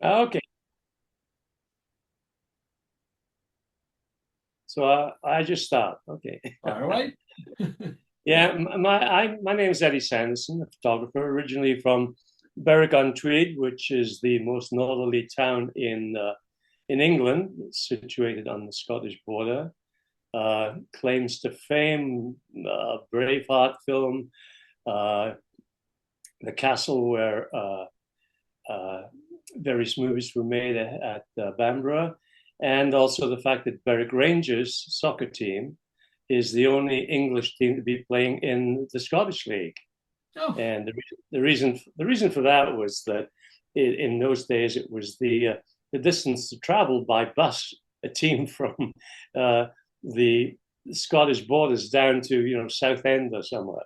Okay. So I just start. Okay. All right. Yeah, my name is Eddie Sanderson, a photographer, originally from Berwick-on-Tweed, which is the most northerly town in England, situated on the Scottish border. Claims to fame, Braveheart film, uh, the castle where uh, various movies were made at Bamborough, and also the fact that Berwick Rangers soccer team is the only English team to be playing in the Scottish League. Oh, And the reason for that was that in those days it was the distance to travel by bus a team from uh, the Scottish borders down to Southend or somewhere.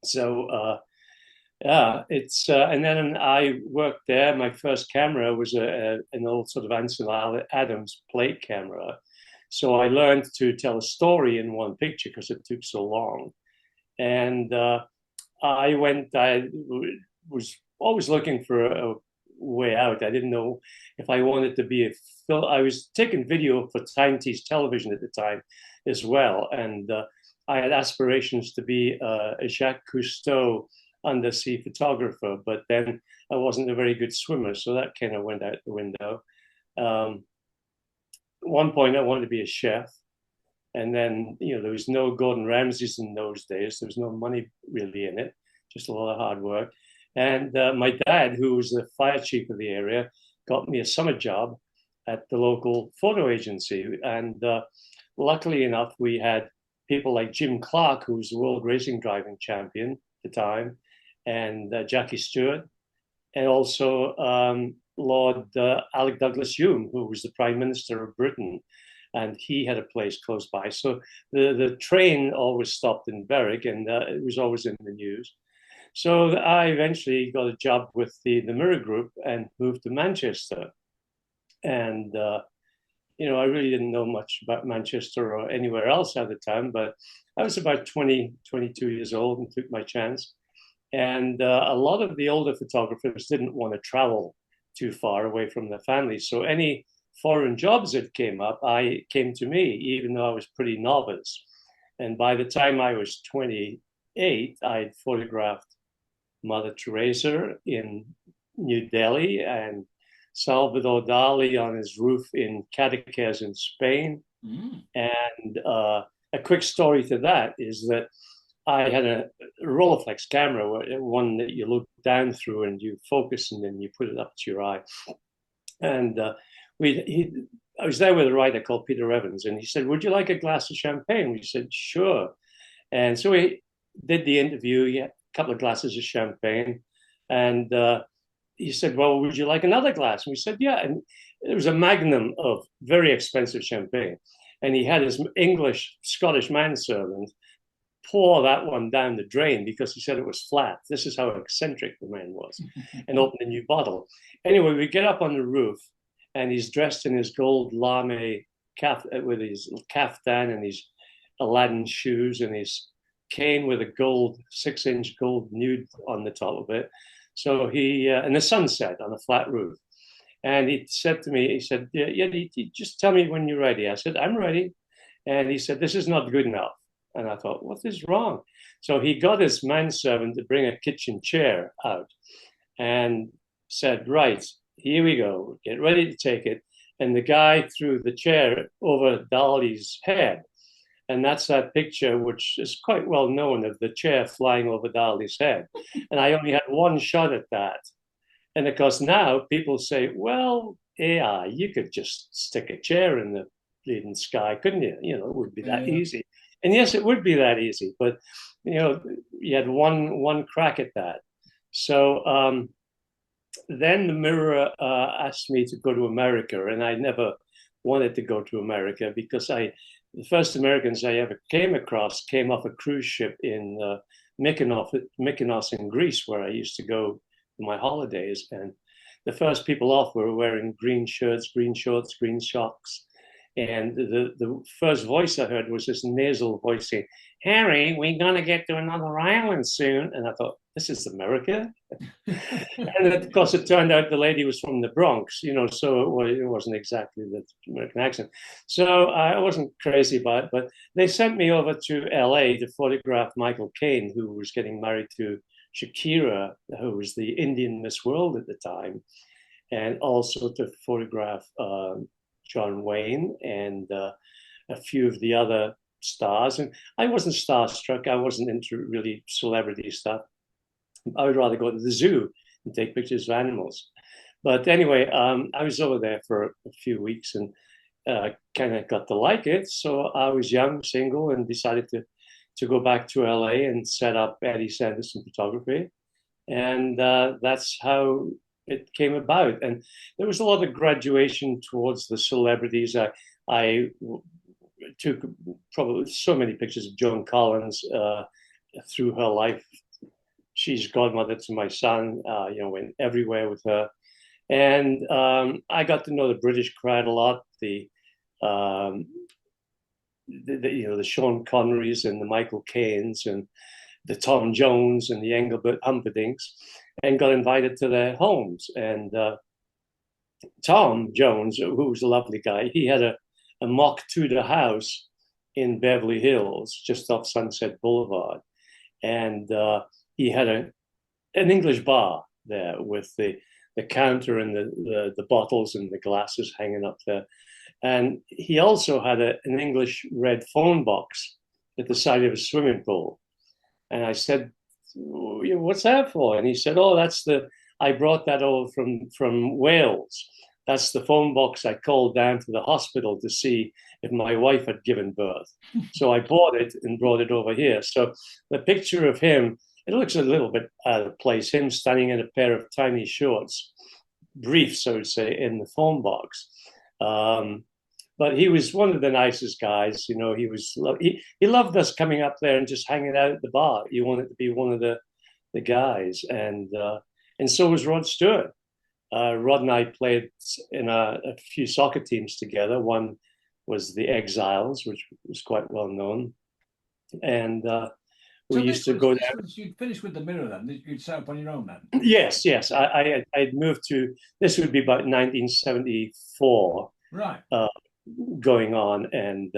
So yeah, it's and then I worked there. My first camera was an old sort of Ansel Adams plate camera, so I learned to tell a story in one picture because it took so long. And I was always looking for a way out. I didn't know if I wanted to be a film. I was taking video for Times television at the time as well, and I had aspirations to be a Jacques Cousteau undersea photographer, but then I wasn't a very good swimmer, so that kind of went out the window. Um, at one point, I wanted to be a chef, and then there was no Gordon Ramsays in those days. There was no money really in it, just a lot of hard work. And my dad, who was the fire chief of the area, got me a summer job at the local photo agency. And luckily enough, we had people like Jim Clark, who was the world racing driving champion at the time, and Jackie Stewart, and also Lord Alec Douglas Hume, who was the Prime Minister of Britain, and he had a place close by. So the train always stopped in Berwick, and it was always in the news. So I eventually got a job with the Mirror Group and moved to Manchester. And I really didn't know much about Manchester or anywhere else at the time, but I was about 20, 22 years old and took my chance. And a lot of the older photographers didn't want to travel too far away from their families. So any foreign jobs that came up, I came to me, even though I was pretty novice. And by the time I was 28, I'd photographed Mother Teresa in New Delhi and Salvador Dali on his roof in Cadaqués in Spain. mm. And a quick story to that is that I had a Rolleiflex camera, one that you look down through and you focus and then you put it up to your eye. And I was there with a writer called Peter Evans, and he said, "Would you like a glass of champagne?" We said, "Sure." And so we did the interview. He had a couple of glasses of champagne, and he said, "Well, would you like another glass?" And we said, "Yeah." And it was a magnum of very expensive champagne, and he had his English Scottish manservant pour that one down the drain because he said it was flat. This is how eccentric the man was, and open a new bottle. Anyway, we get up on the roof, and he's dressed in his gold lame with his kaftan and his Aladdin shoes and his cane with a gold 6-inch gold nude on the top of it. So he and the sunset on a flat roof. And he said to me, he said, "Yeah, yeah, just tell me when you're ready." I said, "I'm ready." And he said, "This is not good enough." And I thought, what is wrong? So he got his manservant to bring a kitchen chair out and said, "Right, here we go. Get ready to take it." And the guy threw the chair over Dali's head. And that's that picture, which is quite well known, of the chair flying over Dali's head. And I only had one shot at that. And of course, now people say, well, AI, you could just stick a chair in the bleeding sky, couldn't you? It would be that Yeah. easy. And yes, it would be that easy, but you had one crack at that. So then the Mirror asked me to go to America, and I never wanted to go to America because the first Americans I ever came across came off a cruise ship in Mykonos in Greece, where I used to go for my holidays. And the first people off were wearing green shirts, green shorts, green socks. And the first voice I heard was this nasal voice saying, "Harry, we're going to get to another island soon." And I thought, this is America. And of course, it turned out the lady was from the Bronx, so it wasn't exactly the American accent. So I wasn't crazy about it, but they sent me over to LA to photograph Michael Caine, who was getting married to Shakira, who was the Indian Miss World at the time, and also to photograph John Wayne and a few of the other stars. And I wasn't starstruck. I wasn't into really celebrity stuff. I would rather go to the zoo and take pictures of animals. But anyway, I was over there for a few weeks and kind of got to like it. So I was young, single, and decided to go back to LA and set up Eddie Sanderson Photography. And that's how it came about. And there was a lot of graduation towards the celebrities. I took probably so many pictures of Joan Collins through her life. She's godmother to my son. Went everywhere with her, and I got to know the British crowd a lot. The Sean Connerys and the Michael Caines and the Tom Jones and the Engelbert Humperdinks, and got invited to their homes. And Tom Jones, who was a lovely guy, he had a mock Tudor house in Beverly Hills, just off Sunset Boulevard, and he had an English bar there with the counter and the bottles and the glasses hanging up there. And he also had an English red phone box at the side of a swimming pool. And I said, what's that for? And he said, I brought that over from Wales. That's the phone box I called down to the hospital to see if my wife had given birth. So I bought it and brought it over here. So the picture of him, it looks a little bit out of place, him standing in a pair of tiny shorts, briefs, I would say, in the phone box. But he was one of the nicest guys. He loved us coming up there and just hanging out at the bar. He wanted to be one of the guys. And so was Rod Stewart. Rod and I played in a few soccer teams together. One was the Exiles, which was quite well known. And we used to go there. You'd finished with the Mirror then? You'd set up on your own then? Yes. I'd moved to, this would be about 1974. Right. Going on. And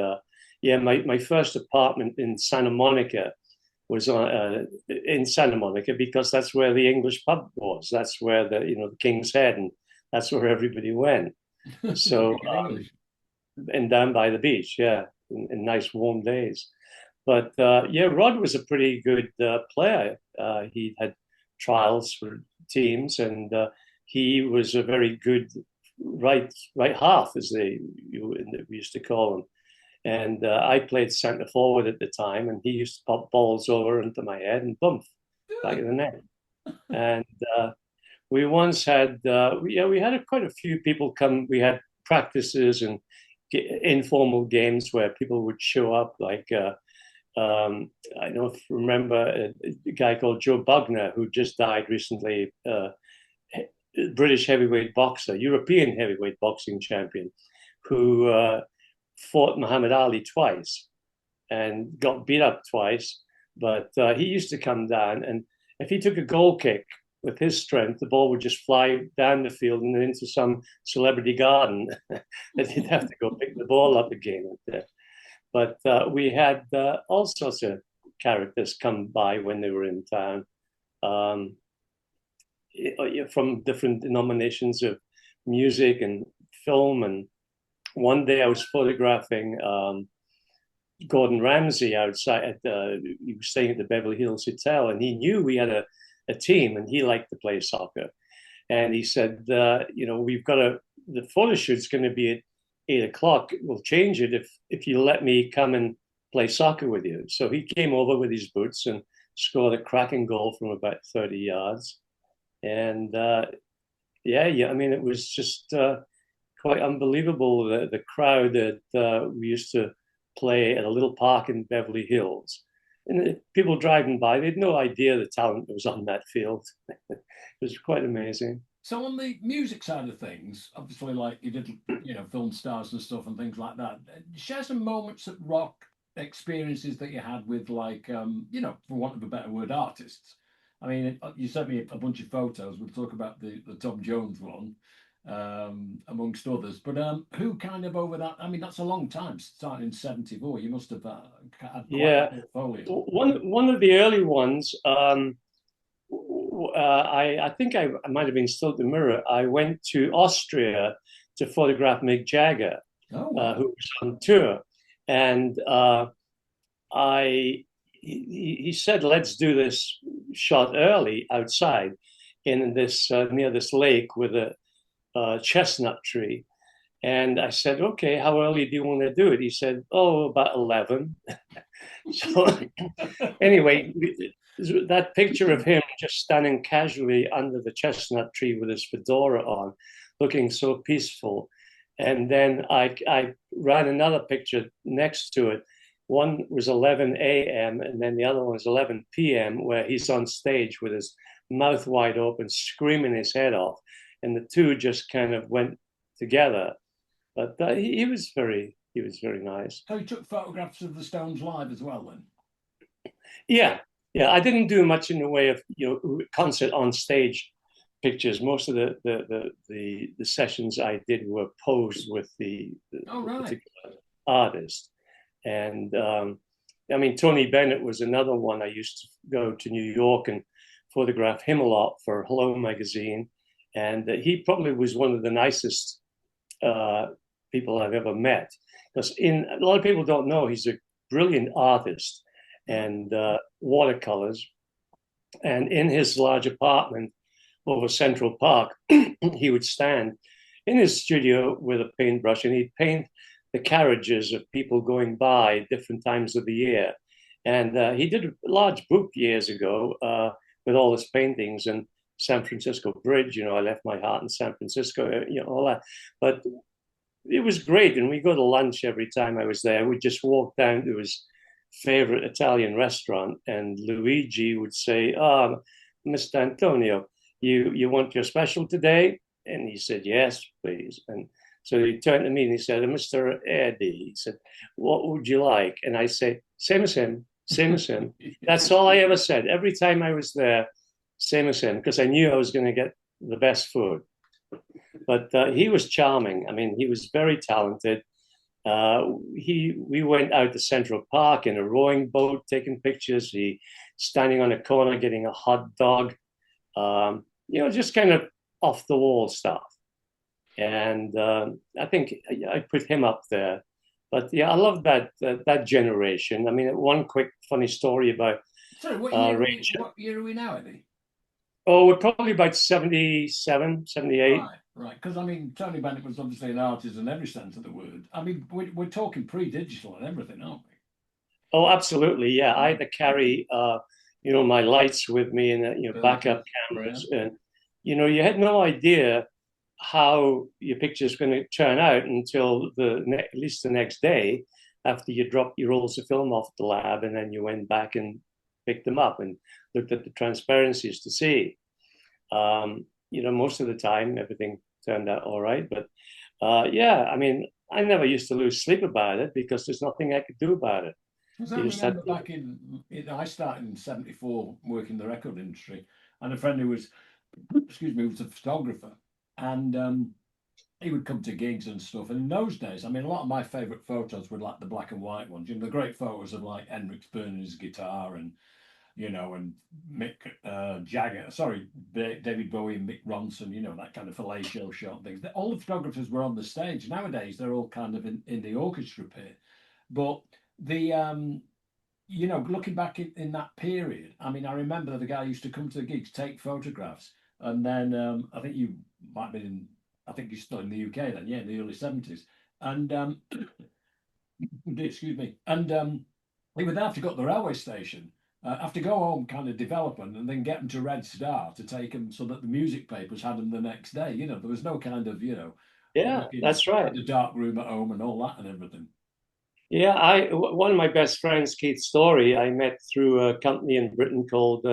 my first apartment in Santa Monica was in Santa Monica because that's where the English pub was. That's where the King's Head, and that's where everybody went. So and down by the beach, in nice warm days. But Rod was a pretty good player. He had trials for teams, and he was a very good right half, as we used to call him. And I played centre forward at the time, and he used to pop balls over into my head and bump back in the net. And we once had, we had quite a few people come. We had practices and informal games where people would show up. Like I don't know if you remember a guy called Joe Bugner, who just died recently. British heavyweight boxer, European heavyweight boxing champion, who fought Muhammad Ali twice and got beat up twice. But he used to come down, and if he took a goal kick with his strength, the ball would just fly down the field and into some celebrity garden that he'd have to go pick the ball up again. But we had all sorts of characters come by when they were in town. From different denominations of music and film. And one day I was photographing Gordon Ramsay outside. He was staying at the Beverly Hills Hotel, and he knew we had a team, and he liked to play soccer. And he said, we've got the photo shoot's going to be at 8:00. We'll change it if you let me come and play soccer with you. So he came over with his boots and scored a cracking goal from about 30 yards. And I mean, it was just quite unbelievable, the crowd that we used to play at a little park in Beverly Hills. And people driving by, they had no idea the talent that was on that field. It was quite amazing. So on the music side of things, obviously, like you did, film stars and stuff and things like that. Share some moments at rock experiences that you had with, like, for want of a better word, artists. I mean, you sent me a bunch of photos. We'll talk about the Tom Jones one, amongst others. But who kind of over that? I mean, that's a long time, starting in '74. You must have had quite a Yeah, portfolio. one of the early ones. I think I might have been still at the Mirror. I went to Austria to photograph Mick Jagger, Oh wow! who was on tour, and I he said, "Let's do this shot early outside in this near this lake with a chestnut tree." And I said, "Okay, how early do you want to do it?" He said, "Oh, about 11." So anyway, that picture of him just standing casually under the chestnut tree with his fedora on, looking so peaceful. And then I ran another picture next to it. One was 11 a.m. and then the other one was 11 p.m., where he's on stage with his mouth wide open, screaming his head off. And the two just kind of went together. But he was very nice. So you took photographs of the Stones live as well, then? Yeah, yeah. I didn't do much in the way of concert on stage pictures. Most of the sessions I did were posed with Oh the right. particular artist, and I mean Tony Bennett was another one. I used to go to New York and photograph him a lot for Hello magazine, and he probably was one of the nicest uh, people I've ever met. Because in a lot of people don't know he's a brilliant artist and watercolors. And in his large apartment over Central Park, he would stand in his studio with a paintbrush and he'd paint the carriages of people going by different times of the year. And he did a large book years ago with all his paintings and San Francisco Bridge. I left my heart in San Francisco, all that. But it was great. And we go to lunch every time I was there. We just walk down to his favorite Italian restaurant, and Luigi would say, "Ah, Mr. Antonio, you want your special today?" And he said, "Yes, please." And so he turned to me and he said, "Mr. Eddie," he said, "what would you like?" And I say, "Same as him, same as him." That's all I ever said. Every time I was there, same as him, because I knew I was going to get the best food. But he was charming. I mean, he was very talented. We went out to Central Park in a rowing boat, taking pictures. He standing on a corner getting a hot dog. Just kind of off the wall stuff. And I think I put him up there. But yeah, I love that generation. I mean, one quick funny story about Sorry, Ray. what year are we now, Eddie? Oh, we're probably about 77, 78. Right, right. Because I mean, Tony Bennett was obviously an artist in every sense of the word. I mean, we're talking pre-digital and everything, aren't Oh, absolutely. Yeah, I we? had to carry, my lights with me and backup Filters. Yeah. cameras, and you had no idea how your picture is going to turn out until at least the next day after you dropped your rolls of film off the lab, and then you went back and picked them up and looked at the transparencies to see. Most of the time everything turned out all right, but yeah, I mean, I never used to lose sleep about it because there's nothing I could do about it. Because I You just had remember to. I started in '74 working in the record industry, and a friend who was, excuse me, was a photographer, and he would come to gigs and stuff. And in those days, I mean, a lot of my favourite photos were like the black and white ones, the great photos of like Hendrix burning his guitar and and Mick Jagger, sorry, David Bowie and Mick Ronson, that kind of fellatio shot things. All the photographers were on the stage. Nowadays, they're all kind of in the orchestra pit. But the looking back in that period, I mean, I remember the guy used to come to the gigs, take photographs, and then I think you might be in, I think you're still in the UK then, yeah, in the early '70s, and excuse me, and he would have to go to the railway station, have to go home, kind of develop them, and then get them to Red Star to take them so that the music papers had them the next day. There was no kind of Yeah, working that's right. in the dark room at home and all that and everything. Yeah, one of my best friends, Keith Story, I met through a company in Britain called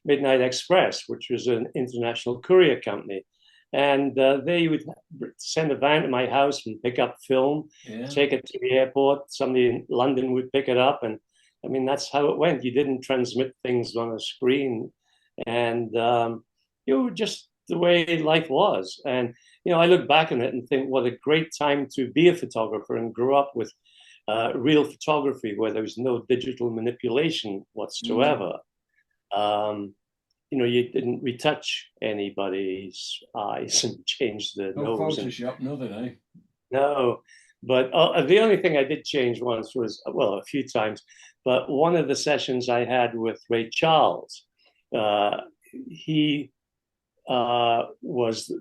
Midnight Express, which was an international courier company, and they would send a van to my house and pick up film, Yeah. take it to the airport. Somebody in London would pick it up, and I mean that's how it went. You didn't transmit things on a screen and just the way life was. And I look back on it and think, what a great time to be a photographer and grow up with real photography where there was no digital manipulation whatsoever. Um, you didn't retouch anybody's eyes and change the No nose. Photoshop, nothing, eh? No, but the only thing I did change once was, well, a few times, but one of the sessions I had with Ray Charles, he was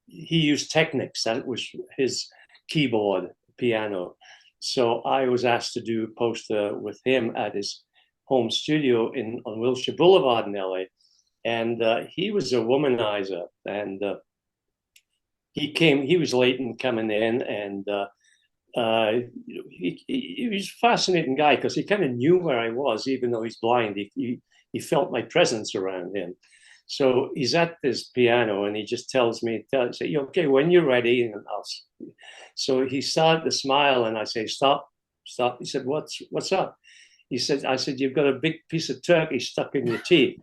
he used Technics. That was his keyboard piano. So I was asked to do a poster with him at his home studio on Wilshire Boulevard in LA. And he was a womanizer. And he was late in coming in. And he was a fascinating guy because he kind of knew where I was, even though he's blind. He felt my presence around him. So he's at this piano and he just tells me, okay, when you're ready. And so he started to smile and I say, stop. He said, what's up? I said, you've got a big piece of turkey stuck in your teeth.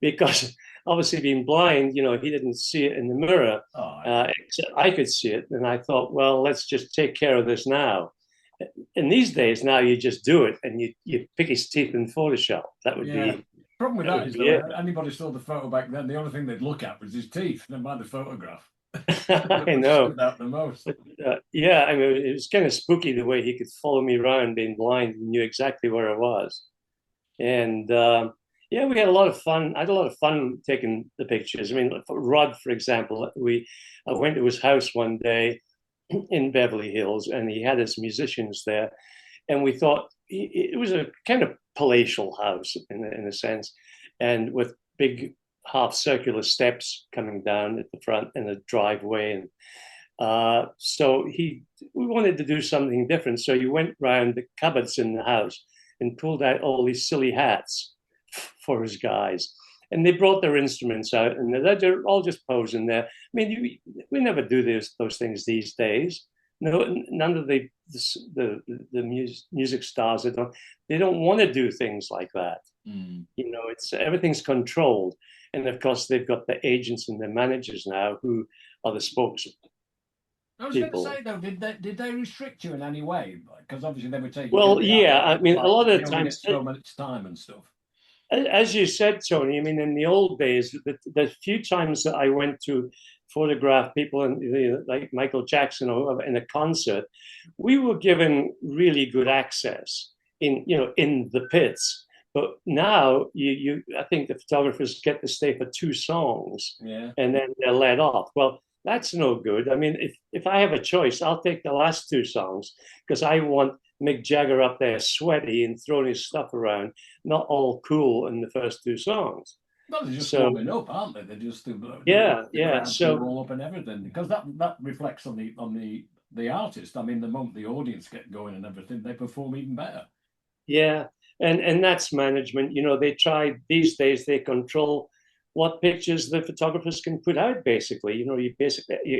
Because obviously being blind, he didn't see it in the mirror. Except I could see it. And I thought, well, let's just take care of this now. In these days, now you just do it and you pick his teeth in Photoshop. That would be. Problem with that is that anybody saw the photo back then, the only thing they'd look at was his teeth, and by the photograph. I know. Out the most. But, I mean, it was kind of spooky the way he could follow me around being blind and knew exactly where I was. And we had a lot of fun. I had a lot of fun taking the pictures. I mean, for Rod, for example, I went to his house one day in Beverly Hills, and he had his musicians there, and we thought it was a kind of palatial house in a sense, and with big half circular steps coming down at the front and a driveway. And so we wanted to do something different. So he went round the cupboards in the house and pulled out all these silly hats for his guys. And they brought their instruments out and they're all just posing there. I mean, we never do those things these days. No, none of the music stars they don't want to do things like that. It's everything's controlled, and of course they've got the agents and the managers now who are the spokespeople. I was going to say though, did they restrict you in any way? Because obviously they were taking. Well, yeah, I mean, a lot of the times, so much time and stuff. As you said, Tony, I mean, in the old days, the few times that I went to photograph people like Michael Jackson or in a concert, we were given really good access in the pits. But now I think the photographers get to stay for 2 songs, and then they're let off. Well, that's no good. I mean, if I have a choice, I'll take the last 2 songs because I want Mick Jagger up there sweaty and throwing his stuff around, not all cool in the first 2 songs. Well, they're just warming up, aren't they? They're just So roll up and everything, because that reflects on the artist. I mean, the moment the audience get going and everything, they perform even better. Yeah, and that's management. They try these days. They control what pictures the photographers can put out. Basically, you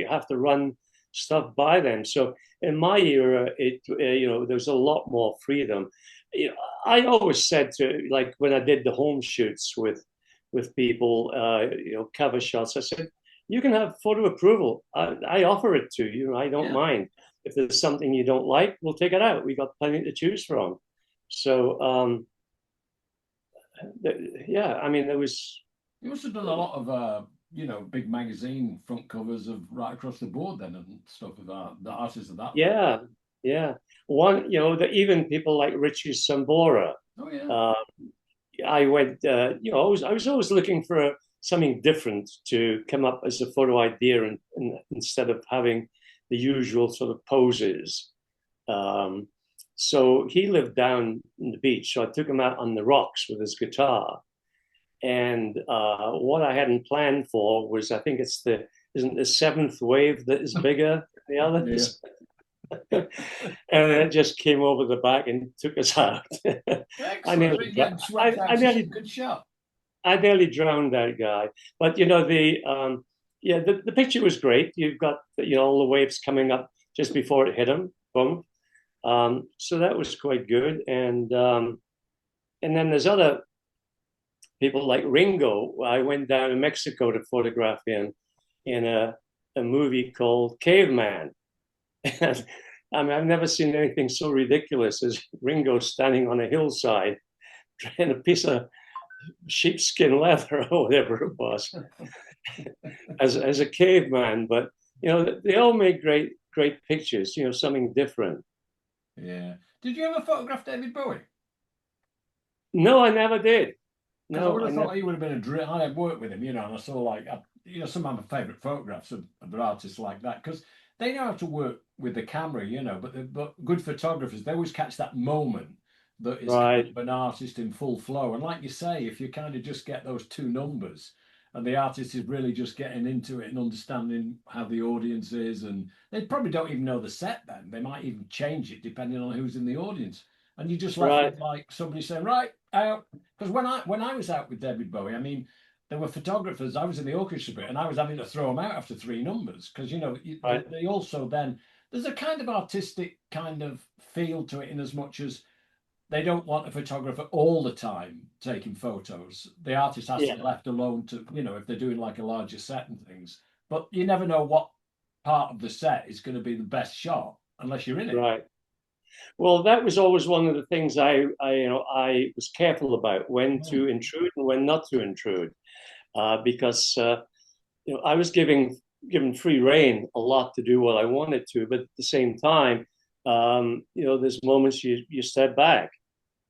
have to run stuff by them. So in my era, there's a lot more freedom. I always said like when I did the home shoots with people, cover shots, I said, you can have photo approval. I offer it to you. I don't mind. If there's something you don't like, we'll take it out. We got plenty to choose from. So, I mean, there was. You must have done a lot of, big magazine front covers of right across the board then and stuff with the artists of that. Yeah. One, even people like Richie Sambora. Oh yeah. I went, I was always looking for something different to come up as a photo idea, and instead of having the usual sort of poses. So he lived down in the beach, so I took him out on the rocks with his guitar. And what I hadn't planned for was, I think isn't the 7th wave that is bigger than the others? Yeah. And it just came over the back and took us out. I nearly drowned that guy. But the picture was great. You've got all the waves coming up just before it hit him. Boom. So that was quite good. And then there's other people like Ringo. I went down to Mexico to photograph him in a movie called Caveman. And I mean, I've never seen anything so ridiculous as Ringo standing on a hillside trying a piece of sheepskin leather or whatever it was as a caveman. But they all make great pictures. Something different. Yeah. Did you ever photograph David Bowie? No, I never did. Because I No, would I have never. thought he would have been a dream. I had worked with him, and I saw some of my favourite photographs of artists like that because they know how to work with the camera, but good photographers, they always catch that moment that is kind Right, of an artist in full flow. And like you say, if you kind of just get those two numbers and the artist is really just getting into it and understanding how the audience is, and they probably don't even know the set then. They might even change it depending on who's in the audience. And you just left right, with like somebody saying, right, out. Because when I was out with David Bowie, I mean, there were photographers. I was in the orchestra bit, and I was having to throw them out after three numbers because right. they also then there's a kind of artistic kind of feel to it in as much as they don't want a photographer all the time taking photos. The artist has to Yeah, be left alone to if they're doing like a larger set and things. But you never know what part of the set is going to be the best shot unless you're in it. right. Well, that was always one of the things I was careful about when Mm. to intrude and when not to intrude, because I was given free rein a lot to do what I wanted to, but at the same time, there's moments you step back.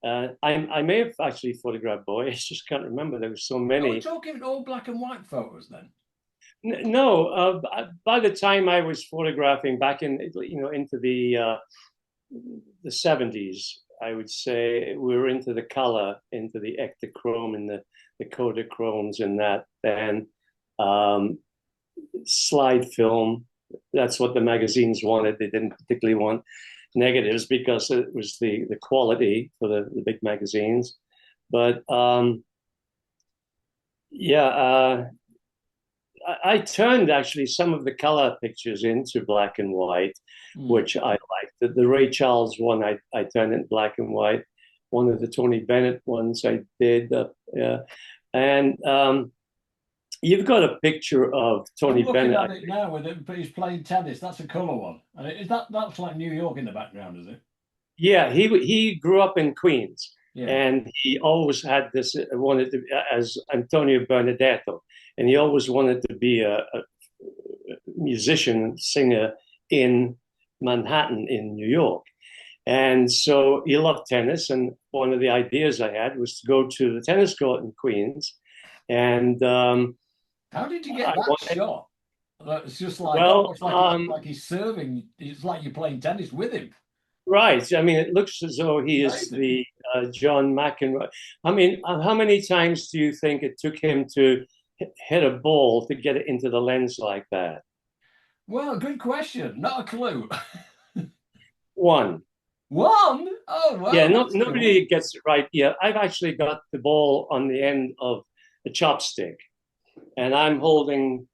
I may have actually photographed Boy. I just can't remember. There were so Are we many. talking all black and white photos then? No, by the time I was photographing back into the 70s, I would say we were into the color, into the ectochrome and the Kodachromes and that. Then um, slide film. That's what the magazines wanted. They didn't particularly want negatives because it was the quality for the big magazines. But yeah, I turned actually some of the color pictures into black and white, Mm. which I liked. The Ray Charles one, I turned it black and white. One of the Tony Bennett ones I did. Yeah. And you've got a picture of I'm Tony looking Bennett. at it now with it, but he's playing tennis. That's a colour one. And is that's like New York in the background, is it? Yeah, he grew up in Queens, Yeah. and he always had this wanted to as Antonio Benedetto, and he always wanted to be a musician, singer in Manhattan, in New York. And so he loved tennis. And one of the ideas I had was to go to the tennis court in Queens. And How did you I get that wanted, shot? It's just like well, almost like he's serving. It's like you're playing tennis with him. right. I mean, it looks as though he is Amazing. the John McEnroe. I mean, how many times do you think it took him to hit a ball to get it into the lens like that? Well, good question. Not a clue. One. One? Oh Yeah, wow, not that's cool. nobody gets it right. Yeah, I've actually got the ball on the end of a chopstick, and I'm holding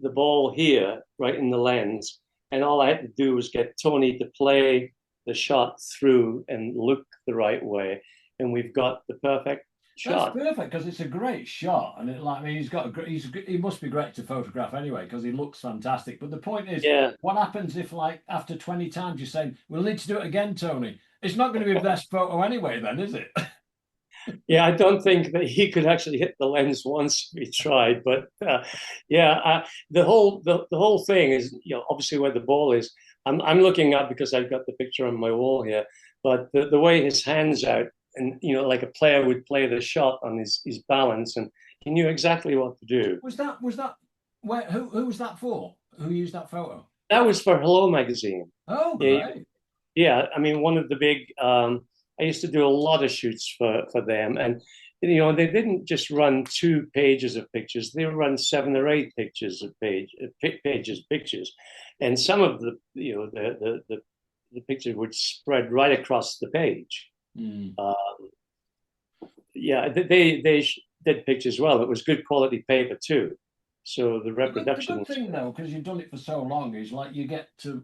the ball here, right in the lens. And all I had to do was get Tony to play the shot through and look the right way, and we've got the perfect That's shot. perfect because it's a great shot, and I mean, he's got a great. He must be great to photograph anyway because he looks fantastic. But the point is, Yeah, what happens if, like, after 20 times you're saying, "We'll need to do it again, Tony"? It's not going to be the best photo anyway, then, is it? yeah. I don't think that he could actually hit the lens once if he tried, but yeah, the whole thing is obviously where the ball is. I'm looking up because I've got the picture on my wall here, but the way his hands out and like a player would play the shot on his balance, and he knew exactly what to do. Was that where? Who was that for? Who used that photo? That was for Hello magazine. Oh, Yeah, great. yeah. I mean, one of the big. I used to do a lot of shoots for them, and they didn't just run 2 pages of pictures; they run 7 or 8 pictures of pictures, and some of the pictures would spread right across the page. Mm. Uh, yeah, they did pictures well. It was good quality paper too, so the The reproduction good was thing though, because you've done it for so long, is like you get to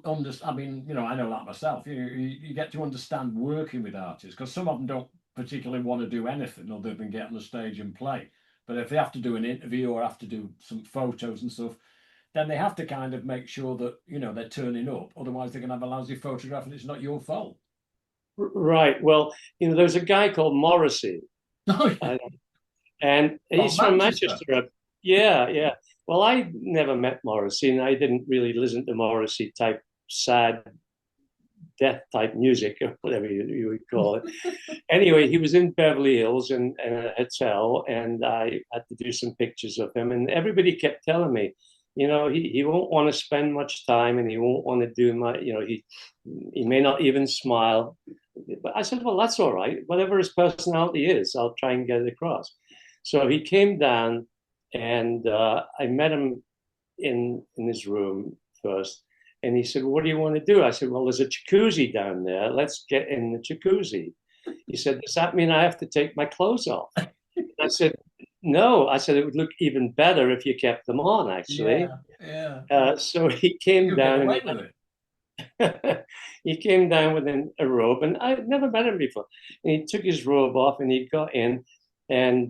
understand. I mean, I know that myself. You get to understand working with artists because some of them don't particularly want to do anything other than get on the stage and play. But if they have to do an interview or have to do some photos and stuff, then they have to kind of make sure that, you know, they're turning up. Otherwise, they're going to have a lousy photograph and it's not your fault. Right. Well, you know, there's a guy called Morrissey, Oh, yeah. uh, and From he's from Manchester. Manchester. Yeah, yeah. Well, I never met Morrissey, and I didn't really listen to Morrissey type sad death type music or whatever you would call it. Anyway, he was in Beverly Hills in a hotel, and I had to do some pictures of him. And everybody kept telling me, you know, he won't want to spend much time, and he won't want to do much. You know, he may not even smile. But I said, well, that's all right. Whatever his personality is, I'll try and get it across. So he came down, and I met him in his room first. And he said, what do you want to do? I said, well, there's a jacuzzi down there. Let's get in the jacuzzi. He said, does that mean I have to take my clothes off? I said, no. I said, it would look even better if you kept them on, actually. Yeah, yeah. So he came You get down away with it. he came down with a robe, and I'd never met him before. And he took his robe off, and he got in, and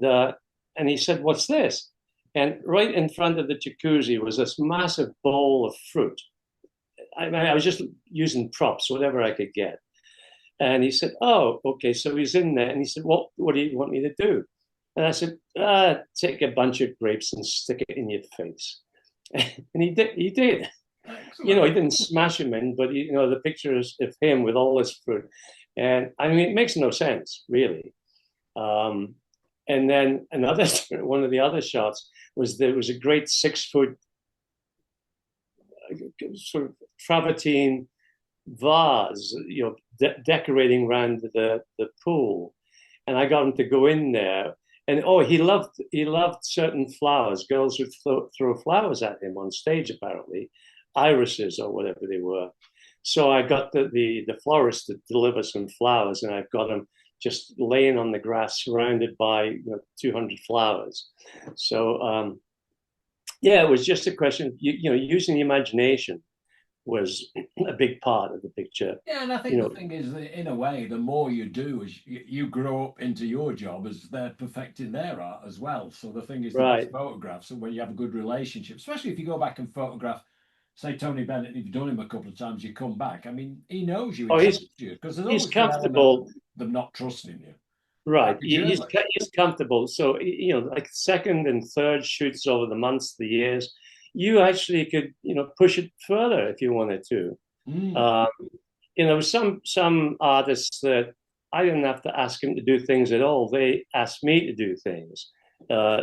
he said, what's this? And right in front of the jacuzzi was this massive bowl of fruit. I was just using props, whatever I could get. And he said, oh, okay. So he's in there. And he said, what do you want me to do? And I said, take a bunch of grapes and stick it in your face. And he did. He did. Excellent. You know, he didn't smash him in, but, you know, the picture is of him with all this fruit. And I mean, it makes no sense, really. And then another, one of the other shots was there was a great 6 foot sort of travertine vase, you know, decorating around the pool, and I got him to go in there. And oh, he loved certain flowers. Girls would throw flowers at him on stage, apparently, irises or whatever they were. So I got the florist to deliver some flowers, and I've got him just laying on the grass, surrounded by, you know, 200 flowers. So yeah, it was just a question of, you know, using the imagination was a big part of the picture. Yeah, and I You think the know, thing is that in a way, the more you do, as you grow up into your job, as they're perfecting their art as well. So the thing is, the best right. photographs are when you have a good relationship, especially if you go back and photograph, say, Tony Bennett, if you've done him a couple of times, you come back. I mean, he knows you, he Oh, trusts you, because there's he's always the element comfortable. of them not trusting you, Right. like a journalist. He's comfortable. So, you know, like second and third shoots over the months, the years, you actually could, you know, push it further if you wanted to. Mm. Um, you know, some artists that I didn't have to ask them to do things at all. They asked me to do things. Uh,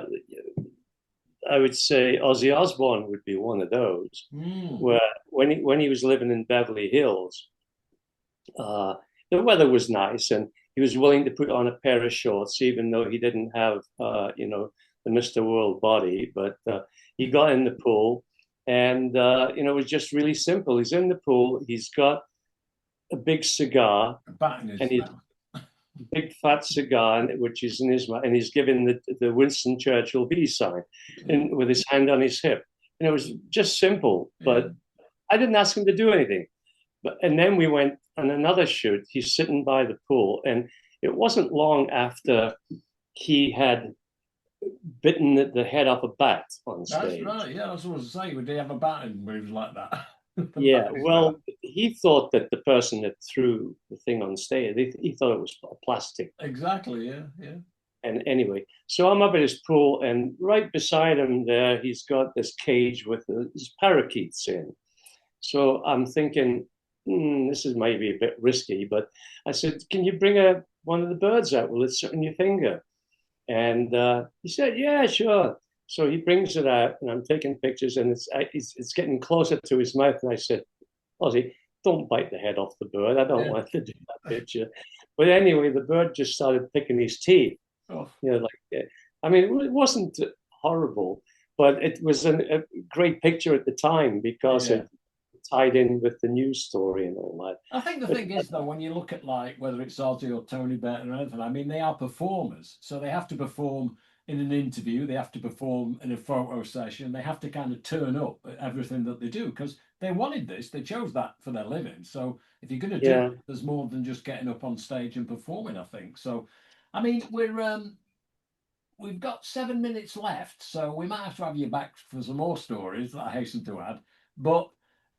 I would say Ozzy Osbourne would be one of those, Mm. where when he was living in Beverly Hills, uh, the weather was nice, and he was willing to put on a pair of shorts, even though he didn't have, you know, the Mr. World body. But he got in the pool, and you know, it was just really simple. He's in the pool. He's got a big cigar, A bat in and his he's mouth. big fat cigar, which is in his mouth, and he's giving the Winston Churchill peace sign, Yeah. and with his hand on his hip. And it was just simple, Yeah. but I didn't ask him to do anything. But and then we went on another shoot. He's sitting by the pool, and it wasn't long after he had bitten the head off a bat on That's stage. right. Yeah, that's what I was saying. Would he have a bat in when he was like that? The bat Yeah, in his mouth. well, he thought that the person that threw the thing on stage, he thought it was plastic. Exactly. Yeah. Yeah. And anyway, so I'm up at his pool, and right beside him there, he's got this cage with his parakeets in. So I'm thinking, this is maybe a bit risky, but I said, can you bring one of the birds out? Will it sit on your finger? And he said, yeah, sure. So he brings it out, and I'm taking pictures, and it's getting closer to his mouth. And I said, Ozzy, don't bite the head off the bird. I don't Yeah. want to do that picture. But anyway, the bird just started picking his teeth. Oh. You know, like, I mean, it wasn't horrible, but it was a great picture at the time because Yeah. it tied in with the news story and all that. I think the But thing is, though, when you look at like whether it's Ozzy or Tony Bennett or anything, I mean, they are performers, so they have to perform in an interview, they have to perform in a photo session, they have to kind of turn up at everything that they do because they wanted this, they chose that for their living. So if you're going to do yeah, it, there's more than just getting up on stage and performing. I think so. I mean, we've got 7 minutes left, so we might have to have you back for some more stories that I hasten to add. But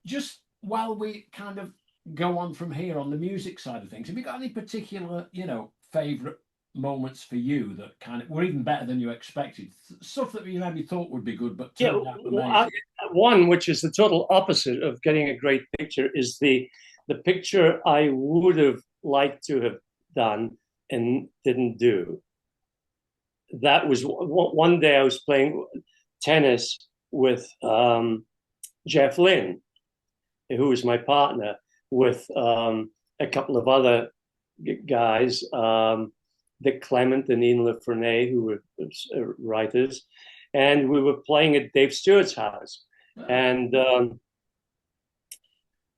just while we kind of go on from here on the music side of things, have you got any particular, favourite moments for you that kind of were even better than you expected? Stuff that you maybe thought would be good, but Yeah, turned out amazing. one which is the total opposite of getting a great picture is the picture I would have liked to have done and didn't do. That was one day I was playing tennis with Jeff Lynne, who was my partner, with a couple of other guys, Dick Clement and Ian LaFrennay, who were writers, and we were playing at Dave Stewart's house. Oh. And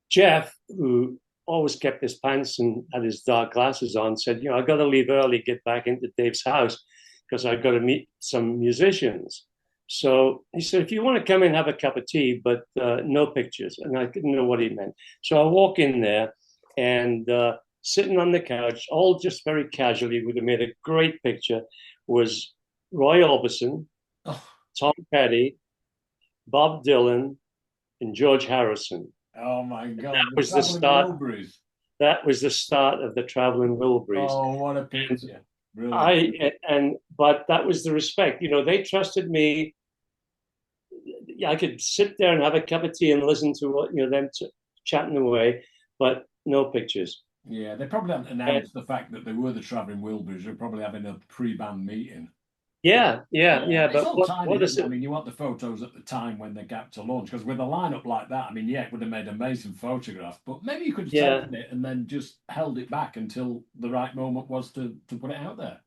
Jeff, who always kept his pants and had his dark glasses on, said, I got to leave early, get back into Dave's house, because I've got to meet some musicians. So he said, if you want to come in, have a cup of tea, but no pictures. And I didn't know what he meant. So I walk in there and sitting on the couch, all just very casually, would have made a great picture, was Roy Orbison, Tom Petty, Bob Dylan, and George Harrison. Oh my God! That was the start. Wilburys. That was the start of the Traveling Wilburys. Oh, what a picture! But that was the respect. They trusted me. I could sit there and have a cup of tea and listen to them chatting away, but no pictures. Yeah, they probably haven't announced the fact that they were the Traveling Wilburys. They're probably having a pre-band meeting. Yeah. It's all what is it? I mean, you want the photos at the time when they're gapped to launch, because with a lineup like that, I mean, it would have made amazing photographs. But maybe you could have taken it and then just held it back until the right moment was to put it out there.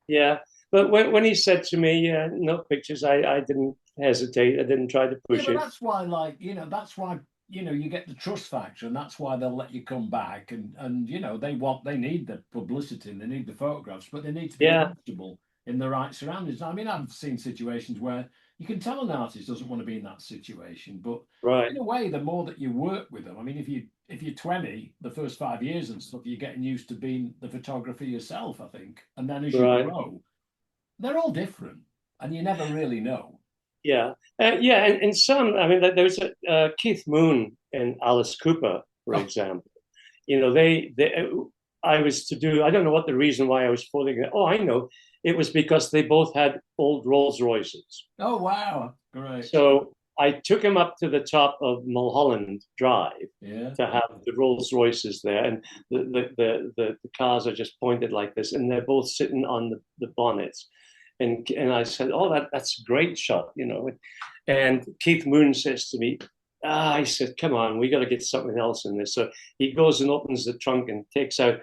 Yeah, but when he said to me, no pictures, I didn't hesitate. I didn't try to push it. That's why, that's why you get the trust factor, and that's why they'll let you come back. And they need the publicity and they need the photographs, but they need to be comfortable in the right surroundings. I mean, I've seen situations where you can tell an artist doesn't want to be in that situation, but in a way, the more that you work with them, I mean, if you're 20, the first 5 years and stuff, you're getting used to being the photographer yourself, I think, and then as you grow, they're all different, and you never really know. Yeah, and some, I mean, there was Keith Moon and Alice Cooper, for example. I was to do, I don't know what the reason why I was photographing. Oh, I know. It was because they both had old Rolls Royces. Oh, wow. Great. So I took him up to the top of Mulholland Drive to have the Rolls Royces there. And the cars are just pointed like this, and they're both sitting on the bonnets. And I said, oh, that's a great shot, And Keith Moon says to me, I said, come on, we got to get something else in this. So he goes and opens the trunk and takes out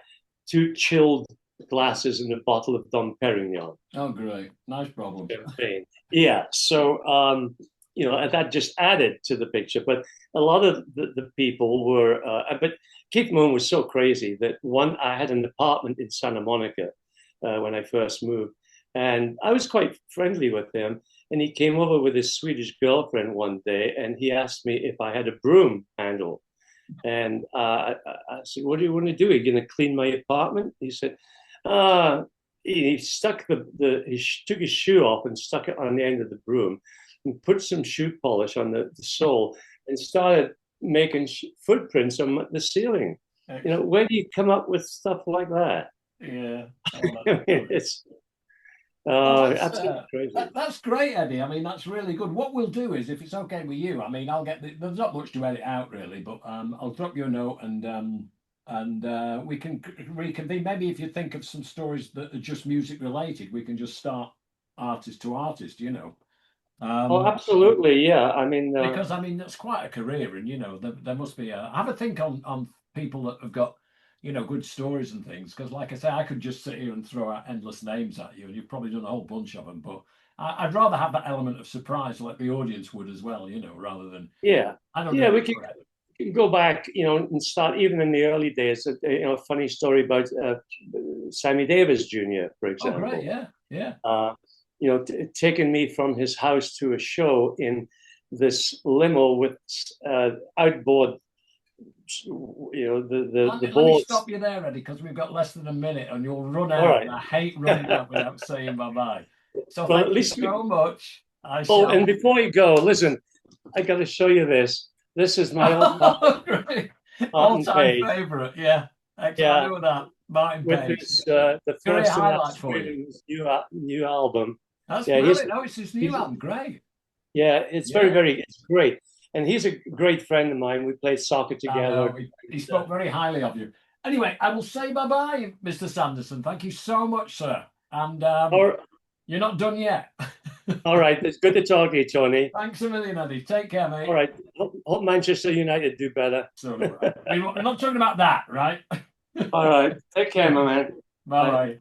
2 chilled glasses and a bottle of Dom Perignon. Oh, great. Nice problem. Champagne. Yeah. So, that just added to the picture. But a lot of the people were, but Keith Moon was so crazy that I had an apartment in Santa Monica when I first moved. And I was quite friendly with him. And he came over with his Swedish girlfriend one day, and he asked me if I had a broom handle. And I said, what do you want to do? Are you going to clean my apartment? He said, he stuck he took his shoe off and stuck it on the end of the broom and put some shoe polish on the sole and started making footprints on the ceiling. Excellent. Where do you come up with stuff like that? Yeah. Absolutely crazy. That's great, Eddie. I mean, that's really good. What we'll do is, if it's okay with you, I mean, there's not much to edit out really, but I'll drop you a note and we can reconvene. Maybe if you think of some stories that are just music related, we can just start artist to artist, absolutely, yeah. I mean, because that's quite a career, and there must be have a think on people that have got good stories and things, because like I say, I could just sit here and throw out endless names at you and you've probably done a whole bunch of them, but I'd rather have that element of surprise like the audience would as well, rather than I don't know. We can go back, and start even in the early days. A funny story about Sammy Davis Jr., for example. Oh, great, yeah. Taking me from his house to a show in this limo with outboard the Let me boards. stop you there, Eddie, because we've got less than a minute and you'll run All out. right. And I hate running out without saying bye-bye. So Well, at thank you least so much. I oh, and shall. before you go, listen, I got to show you this. This is my old pal, Great. Martin All-time Page. favourite. Yeah. Excellent. I Yeah, know that. Martin with Page. his the Great first thing I highlight for heard you. in his new album. That's Yeah, brilliant. No, it's his new he's album. Great. yeah, it's Yeah. it's great, and he's a great friend of mine. We played soccer I know. together. He spoke very highly of you. Anyway, I will say bye-bye, Mr. Sanderson. Thank you so much, sir. And All, you're not done yet. all right, it's good to talk to you, Tony. Thanks a million, Eddie. Take care, mate. All right, hope Manchester United do better. So do I. We're not talking about that, right? All right, take care, my man. Bye-bye.